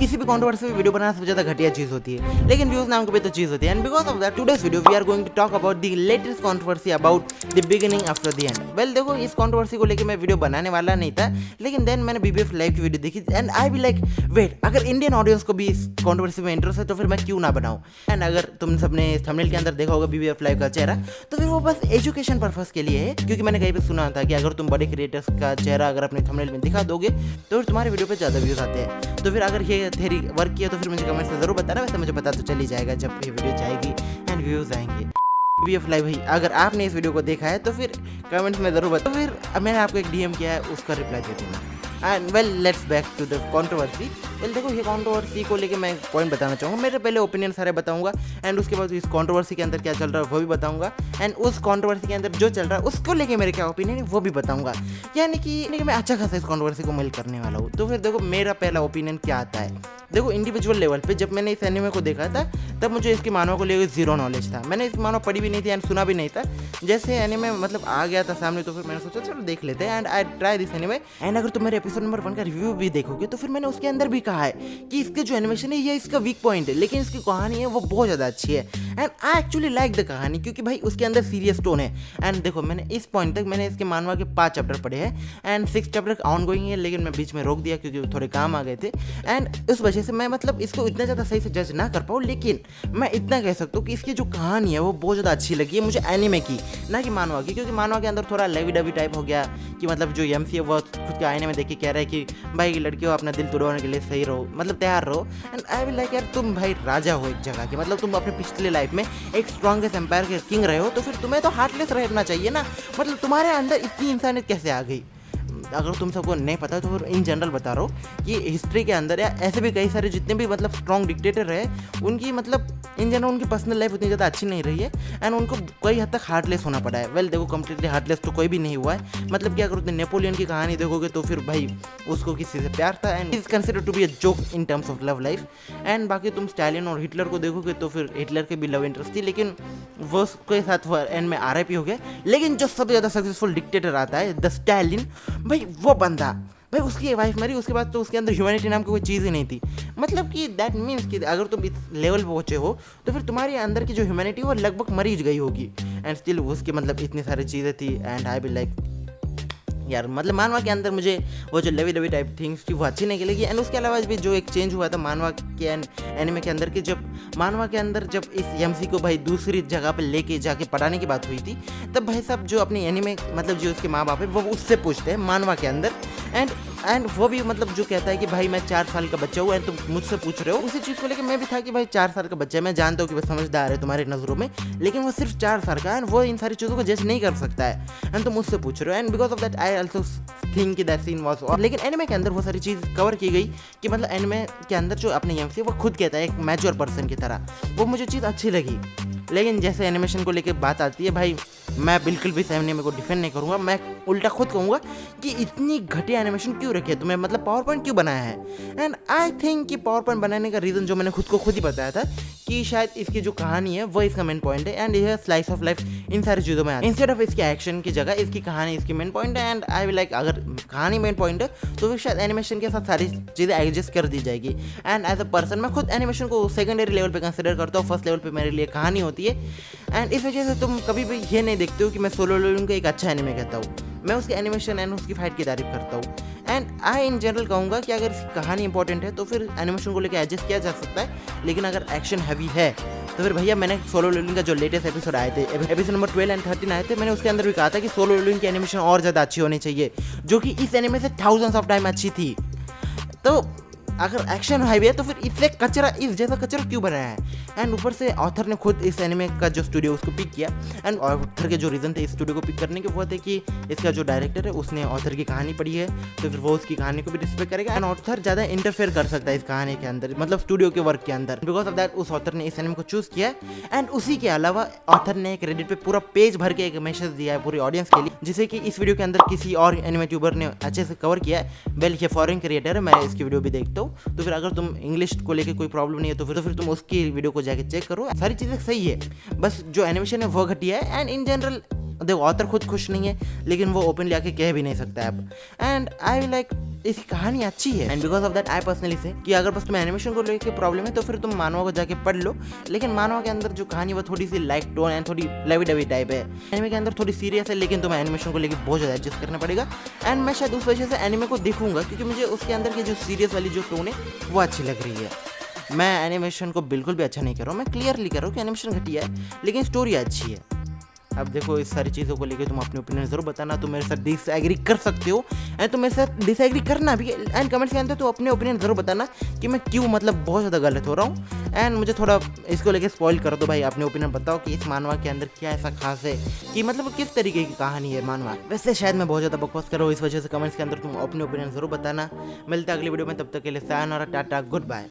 किसी भी controversy video बनाना सबसे ज्यादा घटिया चीज होती है, लेकिन व्यूज नाम की भी तो चीज होती है। And because of that today's video we are going to talk about the latest controversy about the beginning after the end. Well देखो, इस कंट्रोवर्सी को लेकर मैं वीडियो बनाने वाला नहीं था, लेकिन देन मैंने बीबीएफ लाइव की वीडियो देखी and I be like wait, अगर इंडियन ऑडियंस को भी इस कंट्रोवर्सी में इंटरेस्ट है तो फिर मैं क्यों ना बनाऊं। एंड अगर तुम सबने थंबनेल के अंदर देखा होगा बीबीएफ लाइव का चेहरा, तो फिर वो बस एजुकेशन पर्पस के लिए है, क्योंकि मैंने कहीं पे सुना था कि अगर तुम बड़े क्रिएटर्स का चेहरा अगर अपने थंबनेल में दिखा दोगे तो फिर तुम्हारे वीडियो पे ज़्यादा व्यूज आते हैं। तो फिर अगर ये थ्योरी वर्क किया तो फिर मुझे कमेंट्स में जरूर बताना, वैसे मुझे पता तो चल ही जाएगा जब ये वीडियो जाएगी एंड व्यूज आएंगे। बीबीएफ लाइव भाई, अगर आपने इस वीडियो को देखा है तो फिर कमेंट्स में जरूर बताओ। फिर मैंने आपको एक डीएम किया है, उसका रिप्लाई दे दूँगा। And well let's back to the controversy. Well देखो, ये कंट्रोवर्सी को लेके मैं पॉइंट बताना चाहूँगा। मेरे पहले ओपिनियन सारे बताऊंगा एंड उसके बाद इस कंट्रोवर्सी के अंदर क्या चल रहा है वो भी बताऊंगा, एंड उस कंट्रोवर्सी के अंदर जो चल रहा है उसको लेके मेरे क्या ओपिनियन है वो भी बताऊंगा। यानी कि मैं अच्छा खासा इस कंट्रोवर्सी को मिल करने वाला हूँ। तो फिर देखो, मेरा पहला ओपिनियन क्या आता है। देखो, इंडिविजुअल लेवल पे जब मैंने इस एनिमे को देखा था तब मुझे इसकी मानव को लेकर जीरो नॉलेज था। मैंने इस मानव पढ़ी भी नहीं थी एंड सुना भी नहीं था। जैसे एनिमे मतलब आ गया था सामने तो फिर मैंने सोचा चलो देख लेते हैं and I try this anime. And अगर तुम मेरे एपिसोड नंबर 1 का रिव्यू भी देखोगे तो फिर मैंने उसके अंदर भी कहा है कि इसके जो एनिमेशन है ये इसका वीक पॉइंट है, लेकिन इसकी कहानी है वो बहुत ज़्यादा अच्छी है and I actually like the कहानी, क्योंकि भाई उसके अंदर सीरियस टोन है। एंड देखो, मैंने इस पॉइंट तक मैंने इसके मानवा के 5 चैप्टर पढ़े हैं एंड 6 चैप्टर ऑन गोइंग है, लेकिन मैं बीच में रोक दिया क्योंकि थोड़े काम आ गए थे। एंड उस वजह से मैं मतलब इसको इतना ज़्यादा सही से जज ना कर पाऊँ, लेकिन मैं इतना कह सकता हूँ कि इसकी जो कहानी है वो बहुत ज़्यादा अच्छी लगी है मुझे एनिमे की, ना कि मानवा की। क्योंकि मानवा के अंदर थोड़ा लेवी डवी टाइप हो गया कि मतलब जो एमसी है वो खुद के आईने में देख के कह रहा है कि भाई लड़कियों अपना दिल तोड़वाने के लिए सही रहो, मतलब तैयार रहो। एंड आई विल लाइक यार, तुम भाई राजा हो एक जगह के, मतलब तुम अपने पिछले लाइफ में एक स्ट्रॉन्गेस्ट एम्पायर के किंग रहे हो, तो फिर तुम्हें तो हार्टलेस रहना चाहिए ना। मतलब तुम्हारे अंदर इतनी इंसानियत कैसे आ गई? अगर तुम सबको नहीं पता तो फिर इन जनरल बता रहा हूँ कि हिस्ट्री के अंदर या ऐसे भी कई सारे जितने भी मतलब स्ट्रॉन्ग डिक्टेटर रहे, उनकी मतलब इन जनरल उनकी पर्सनल लाइफ उतनी ज़्यादा अच्छी नहीं रही है एंड उनको कई हद तक हार्टलेस होना पड़ा है। वेल देखो, कम्प्लीटली हार्टलेस तो कोई भी नहीं हुआ है। मतलब कि अगर तुम नेपोलियन की कहानी देखोगे तो फिर भाई उसको किसी से प्यार था and is consider to be a joke in terms of love life. And बाकी तुम स्टालिन और हिटलर को देखोगे तो फिर हिटलर के भी लव इंटरेस्ट थी, लेकिन वो उसके साथ एंड में आरआईपी हो गया। लेकिन जो सबसे ज़्यादा सक्सेसफुल डिक्टेटर आता है द स्टालिन, भाई वो बंदा, भाई उसकी वाइफ मरी, उसके बाद तो उसके अंदर ह्यूमैनिटी नाम की कोई चीज़ ही नहीं थी। मतलब कि दैट मीन्स कि अगर तुम इस लेवल पे पहुंचे हो तो फिर तुम्हारे अंदर की जो ह्यूमैनिटी वो लगभग मरी गई होगी एंड स्टिल उसकी मतलब इतनी सारी चीज़ें थी। एंड आई बी लाइक यार, मतलब मानवा के अंदर मुझे वो जो लेवी डवी टाइप थिंग्स थी वो अच्छी नहीं लगी। एंड उसके अलावा भी जो एक चेंज हुआ था मानवा के एनिमे के अंदर, कि जब मानवा के अंदर जब इस एमसी को भाई दूसरी जगह पे लेके जाके पढ़ाने की बात हुई थी, तब भाई साहब जो अपनी एनिमे मतलब जो उसके माँ बाप है वो उससे पूछते हैं मानवा के अंदर। एंड वो भी मतलब जो कहता है कि भाई मैं 4 साल का बच्चा हूँ एंड तुम मुझसे पूछ रहे हो। उसी चीज़ को लेकर मैं भी था कि भाई 4 साल का बच्चा है, मैं जानता हूँ कि वो समझदार है तुम्हारी नज़रों में, लेकिन वो सिर्फ 4 साल का है एंड वो इन सारी चीज़ों को जज नहीं कर सकता है एंड तुम मुझसे पूछ रहे हो। And because of that I also think that scene was off. लेकिन एनिमे के अंदर वो सारी चीज़ कवर की गई कि मतलब एनिमे के अंदर जो अपने एमसी वो खुद कहता है एक मैच्योर पर्सन की तरह, वो मुझे चीज़ अच्छी लगी। लेकिन जैसे एनिमेशन को लेकर बात आती है, भाई मैं बिल्कुल भी इस एनिमे को डिफेंड नहीं करूँगा, मैं उल्टा खुद कहूँगा कि इतनी घटिया एनिमेशन क्यों रखी है तुम्हें, मतलब पावर पॉइंट क्यों बनाया है। एंड आई थिंक कि पावर पॉइंट बनाने का रीज़न जो मैंने खुद ही बताया था कि शायद इसकी जो कहानी है वो इसका मेन पॉइंट है एंड यह स्लाइस ऑफ लाइफ इन सारी चीज़ों में आता है। इंस्टेड ऑफ इसके एक्शन की जगह इसकी कहानी इसकी मेन पॉइंट है। एंड आई विल लाइक, अगर कहानी मेन पॉइंट है तो फिर शायद एनिमेशन के साथ सारी चीज़ें एडजस्ट कर दी जाएगी। एंड एज अ पर्सन मैं खुद एनिमेशन को सेकेंडरी लेवल पे कंसिडर करता हूँ, फर्स्ट लेवल पे मेरे लिए कहानी होती है। एंड इस वजह से तुम कभी भी ये नहीं देखते हो कि मैं सोलो लेवलिंग को एक अच्छा एनिमे कहता हूँ, मैं उसके एनिमेशन एंड उसकी फाइट की तारीफ करता हूँ। एंड आई इन जनरल कहूँगा कि अगर इसकी कहानी इंपॉर्टेंट है तो फिर एनिमेशन को लेकर एडजस्ट किया जा सकता है, लेकिन अगर एक्शन हैवी है तो फिर भैया मैंने सोलो लेवलिंग का जो लेटेस्ट एपिसोड आए थे, एपिसोड नंबर 12 एंड 13 आए थे, मैंने उसके अंदर भी कहा था कि सोलो लेवलिंग की एनिमेशन और ज़्यादा अच्छी होनी चाहिए, जो कि इस एनिमे से थाउजेंड्स ऑफ टाइम अच्छी थी। तो अगर एक्शन हाईवे है तो फिर इससे कचरा, इस जैसा कचरा क्यों बनाया है। एंड ऊपर से ऑथर ने खुद इस एनिमे का जो स्टूडियो उसको पिक किया एंड ऑथर के जो रीज़न थे इस स्टूडियो को पिक करने के वो थे कि इसका जो डायरेक्टर है उसने ऑथर की कहानी पढ़ी है तो फिर वो उसकी कहानी को भी रिस्पेक्ट करेगा एंड ऑथर ज़्यादा इंटरफेयर कर सकता है इस कहानी के अंदर, मतलब स्टूडियो के वर्क के अंदर। बिकॉज ऑफ दैट उस ऑथर ने इस एनिमे को चूज़ किया एंड उसी के अलावा ऑथर ने एक रेडिट पे पूरा पेज भर के एक मैसेज दिया है पूरी ऑडियंस के लिए, जिसे कि इस वीडियो के अंदर किसी और एनिमे ट्यूबर ने अच्छे से कवर किया है। वेल ये फॉरेन क्रिएटर है, मैं इसकी वीडियो भी देखता हूँ, तो फिर अगर तुम इंग्लिश को लेके कोई प्रॉब्लम नहीं है तो फिर तुम उसकी वीडियो को जाके चेक करो, सारी चीज़ें सही है, बस जो एनिमेशन है वो घटिया है। एंड इन जनरल देखो ऑथर खुद खुश नहीं है, लेकिन वो ओपनली आके कह भी नहीं सकता है अब। एंड आई लाइक इसकी कहानी अच्छी है, and because of that I personally से कि अगर बस तुम्हें एनिमेशन को लेकर प्रॉब्लम है तो फिर तुम मानवा को जाके पढ़ लो। लेकिन मानवा के अंदर जो कहानी वो थोड़ी सी लाइट टोन एंड थोड़ी लवी डवी टाइप है। एनिमे के अंदर थोड़ी सीरियस है, लेकिन तुम्हें एनिमेशन को लेकर बहुत ज़्यादा एडजस्ट करना पड़ेगा। एंड मैं शायद उस वजह से एनिमे को देखूंगा, क्योंकि मुझे उसके अंदर की जो सीरियस वाली जो टोन है वो अच्छी लग रही है। मैं एनिमेशन को बिल्कुल भी अच्छा नहीं कर रहा हूँ, मैं क्लियरली कर रहा हूँ कि एनिमेशन घटिया है, लेकिन स्टोरी अच्छी है। अब देखो इस सारी चीज़ों को लेके तुम अपने ओपिनियन ज़रूर बताना। तुम मेरे साथ डिसएग्री कर सकते हो एंड तुम मेरे साथ डिसएग्री करना भी, एंड कमेंट्स के अंदर तो अपने ओपिनियन ज़रूर बताना कि मैं क्यों मतलब बहुत ज़्यादा गलत हो रहा हूँ। एंड मुझे थोड़ा इसको लेके स्पॉइल कर दो भाई, अपने ओपिनियन बताओ कि इस मानवा के अंदर क्या ऐसा खास है कि मतलब किस तरीके की कहानी है मानवा। वैसे शायद मैं बहुत ज़्यादा बकवास कर रहा हूँ, इस वजह से कमेंट्स के अंदर तुम अपने ओपिनियन ज़रूर बताना। मिलते हैं अगली वीडियो में, तब तक के लिए सायनारा, टाटा, गुड बाय।